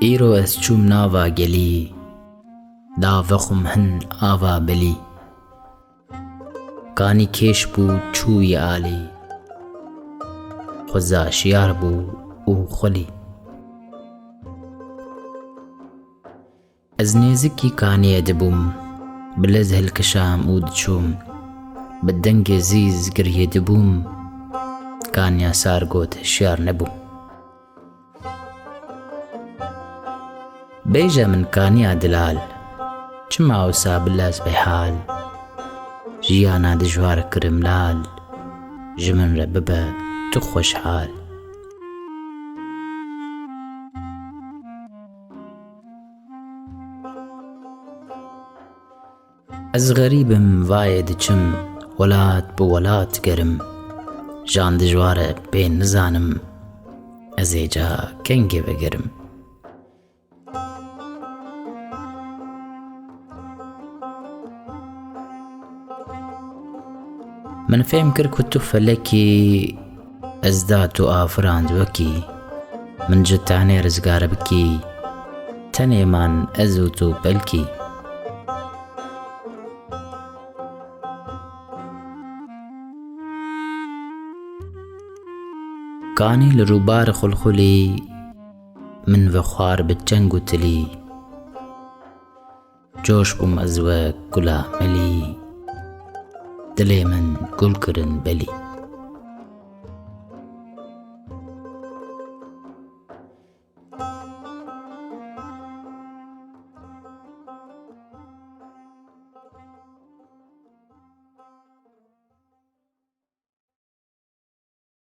ئیرۆ ئەس چووم ناوا گەلی، داڤەخم هەن ئاوا بەلی. کانی کێش بوو چووی ئالی، خۆزا شیار بوو و خۆلی. ئەز نێزکی کانیە دەبووم، بلەز هەلکەشام و دچووم. بە دەنگێ زیز گریێ دەبووم، کانیا سار گۆت هشیار نەبووم. بێژە من کانیا دلال، چما ئەوسا بلەز بەحال. ژیانا دژوار کرم لال، ji min re bibe tu xweşhal. Ez xerîbim vayê diçim، welat bi welat gerim. Jan dijwar e pê nizanim، ez ê ca kengê vegerim. من فهم کر که تو فلکی، از دا تو آفراند وکی. من جتانه رزگار بکی، تنه من از و تو بلکی. کانی لروبار خلخلی، من و خوار بجنگ و تلی. جوش بوم از و گلا ملی، دلێ من گوڵ کردن بەلی.